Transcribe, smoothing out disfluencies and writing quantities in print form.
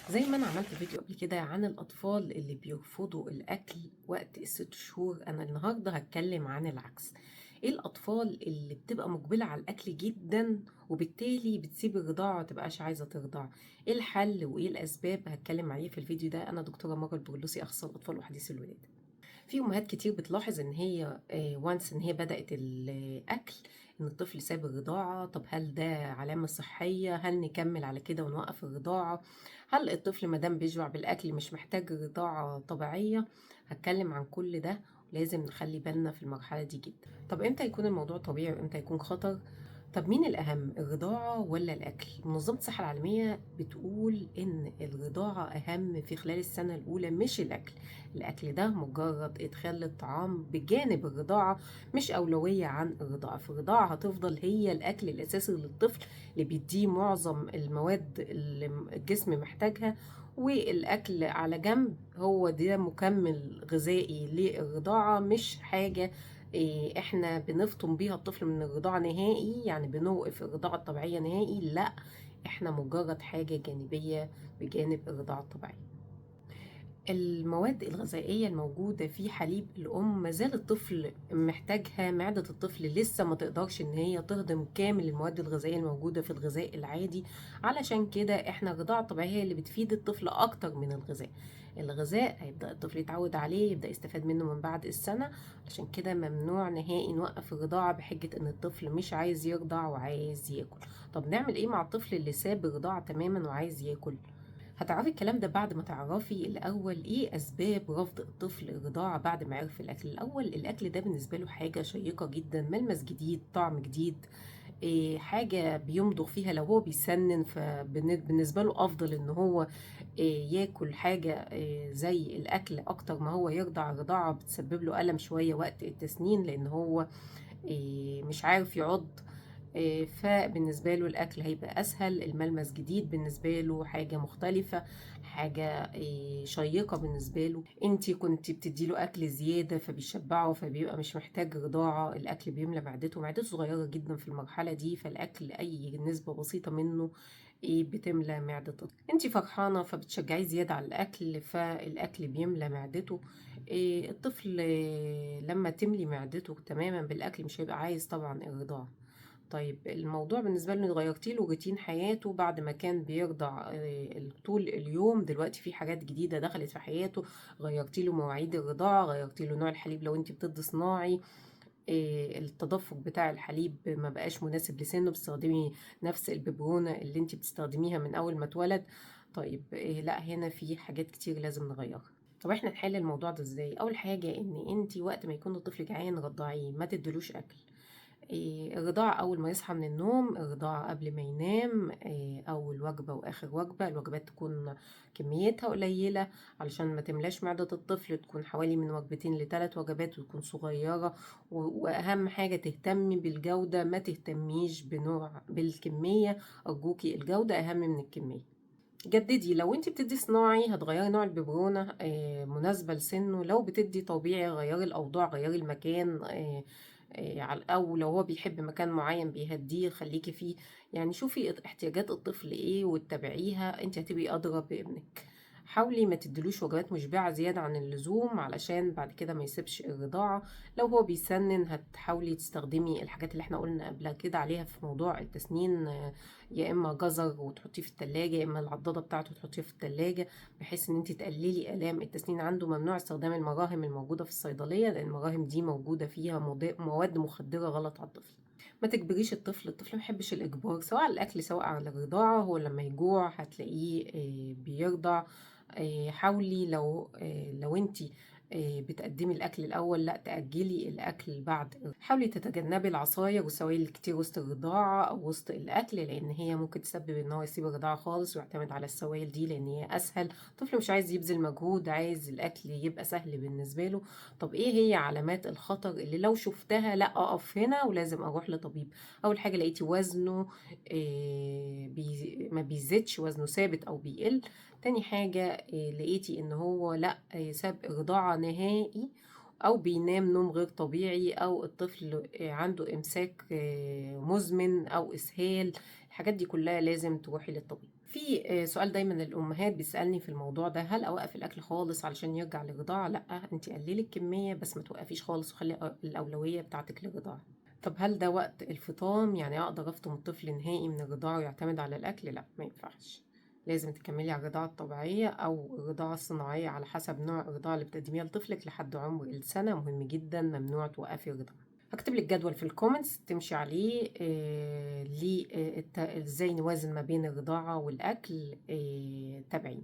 زي ما انا عملت فيديو قبل كده عن الاطفال اللي بيرفضوا الاكل وقت ال6 شهور، انا النهارده هتكلم عن العكس. ايه الاطفال اللي بتبقى مقبلة على الاكل جدا وبالتالي بتسيب الرضاعة ومتبقاش عايزة ترضع؟ ايه الحل وايه الاسباب؟ هتكلم عليه في الفيديو ده. انا دكتورة مروة البرلوسي، اخصائي اطفال وحديث الولاده. في امهات كتير بتلاحظ ان هي وانس ان هي بدأت الاكل ان الطفل ساب الرضاعة. طب هل ده علامة صحية؟ هل نكمل على كده ونوقف الرضاعة؟ هل الطفل مادام بيشبع بالاكل مش محتاج رضاعة طبيعية؟ هتكلم عن كل ده. لازم نخلي بالنا في المرحلة دي جدا. طب امتى يكون الموضوع طبيعي وامتى يكون خطر؟ طب مين الأهم، الرضاعة ولا الأكل؟ منظمة الصحة العالمية بتقول إن الرضاعة أهم في خلال السنة الأولى، مش الأكل. الأكل ده مجرد إدخال للطعام بجانب الرضاعة، مش أولوية عن الرضاعة. فالرضاعة هتفضل هي الأكل الأساسي للطفل اللي بيديه معظم المواد اللي الجسم محتاجها، والأكل على جنب هو ده مكمل غذائي للرضاعة، مش حاجة احنا بنفطم بيها الطفل من الرضاعة نهائي، يعني بنوقف الرضاعة الطبيعية نهائي. لا، احنا مجرد حاجة جانبية بجانب الرضاعة الطبيعية. المواد الغذائية الموجودة في حليب الأم مازال الطفل محتاجها. معدة الطفل لسه ما تقدرش إن هي تهضم كامل المواد الغذائية الموجودة في الغذاء العادي. علشان كده إحنا الرضاعة الطبيعية هي اللي بتفيد الطفل أكتر من الغذاء. الغذاء هيبدأ الطفل يتعود عليه، يبدأ يستفاد منه من بعد السنة. عشان كده ممنوع نهائي نوقف الرضاعة بحجة إن الطفل مش عايز يرضع وعايز ياكل. طب نعمل إيه مع الطفل اللي ساب الرضاعة تماما وعايز ياكل؟ هتعرفي الكلام ده بعد ما تعرفي الأول إيه أسباب رفض الطفل الرضاعة بعد ما عرف الأكل. الأول، الأكل ده بالنسبة له حاجة شيقة جدا، ملمس جديد، طعم جديد، حاجة بيمضغ فيها. لو هو بيسنن فبالنسبة له أفضل إن هو ياكل حاجة زي الأكل أكتر ما هو يرضع. الرضاعة بتسبب له ألم شوية وقت التسنين لأن هو مش عارف يعض. فبالنسبة له الأكل هيبقى أسهل، الملمس جديد بالنسبة له، حاجة مختلفة، حاجة شيقة بالنسبة له. انتي كنتي بتديله أكل زيادة فبيشبعه فبيبقى مش محتاج رضاعة. الأكل بيملى معدته، معدته صغيرة جدا في المرحلة دي، فالأكل أي نسبة بسيطة منه بتملى معدة الطفل. انتي فرحانة فبتشجعيه زيادة على الأكل، فالأكل بيملى معدته. الطفل لما تملي معدته تماما بالأكل مش هيبقى عايز طبعا الرضاعة. طيب الموضوع بالنسبة له غيرتي له روتين حياته. بعد ما كان بيرضع طول اليوم، دلوقتي في حاجات جديدة دخلت في حياته. غيرتي له مواعيد الرضاعة، غيرتي له نوع الحليب لو انت بتدي صناعي. التدفق بتاع الحليب ما بقاش مناسب لسنه، بتستخدمي نفس الببرونة اللي انت بتستخدميها من اول ما اتولد. طيب لا، هنا في حاجات كتير لازم نغيرها. طب احنا نحل الموضوع ده ازاي؟ اول حاجة ان انت وقت ما يكون الطفل جعان رضعيه، ما تدلوش اكل. الرضاعة أول ما يصحى من النوم، الرضاعة قبل ما ينام، أول وجبة وآخر وجبة. الوجبات تكون كميتها قليلة علشان ما تملاش معدة الطفل، تكون حوالي من وجبتين ل3 وجبات وتكون صغيرة. وأهم حاجة تهتمي بالجودة، ما تهتميش بالكمية. أرجوكي الجودة أهم من الكمية. جددي، لو انت بتدي صناعي هتغيري نوع الببرونة مناسبة لسنه. لو بتدي طبيعي غيري الأوضاع، غيري المكان. او لو هو بيحب مكان معين بيهديه خليكي فيه. يعني شوفي احتياجات الطفل ايه واتبعيها، انت هتبقي ادرى بابنك. حاولي ما تدلوش وجبات مشبعة زيادة عن اللزوم علشان بعد كده ما يسيبش الرضاعة. لو هو بيسنن هتحاولي تستخدمي الحاجات اللي احنا قلنا قبل كده عليها في موضوع التسنين. يا اما جزر وتحطيه في التلاجة، يا اما العضادة بتاعته تحطيها في التلاجة، بحيث ان انت تقللي الام التسنين عنده. ممنوع استخدام المراهم الموجودة في الصيدلية لان المراهم دي موجودة فيها مواد مخدرة غلط على الطفل. ما تجبريش الطفل، الطفل ما يحبش الاجبار سواء على الاكل سواء على الرضاعة. هو لما يجوع هتلاقيه بيرضع. حاولي لو انتي بتقدمي الاكل الاول، لا تاجلي الاكل بعد. حاولي تتجنبي العصاير والسوائل الكتير وسط الرضاعه او وسط الاكل، لان هي ممكن تسبب ان هو يسيب الرضاعه خالص ويعتمد على السوائل دي لان هي اسهل. الطفل مش عايز يبذل مجهود، عايز الاكل يبقى سهل بالنسبه له. طب ايه هي علامات الخطر اللي لو شفتها لا اقف هنا ولازم اروح لطبيب؟ اول حاجه، لقيتي وزنه ما بيزيدش، وزنه ثابت او بيقل. تاني حاجة لقيتي ان هو لا ساب رضاعة نهائي، او بينام نوم غير طبيعي، او الطفل عنده امساك مزمن او اسهال. الحاجات دي كلها لازم تروحي للطبيب. في سؤال دايما الأمهات بيسألني في الموضوع ده: هل أوقف الأكل خالص علشان يرجع للرضاعة؟ لأ، انت قللي الكمية بس ما توقفيش خالص، وخلي الأولوية بتاعتك للرضاعة. طب هل ده وقت الفطام؟ يعني أقدر أفطم الطفل نهائي من الرضاعة ويعتمد على الأكل؟ لأ، ما ينفعش. لازم تكملي على الرضاعة الطبيعية أو الرضاعة الصناعية على حسب نوع الرضاعة اللي بتقدميها لطفلك لحد عمر السنة. مهم جدا، ممنوع توقفي الرضاعة. هكتب لك جدول في الكومنتس تمشي عليه ازاي نوازن ما بين الرضاعة والأكل. تابعيني.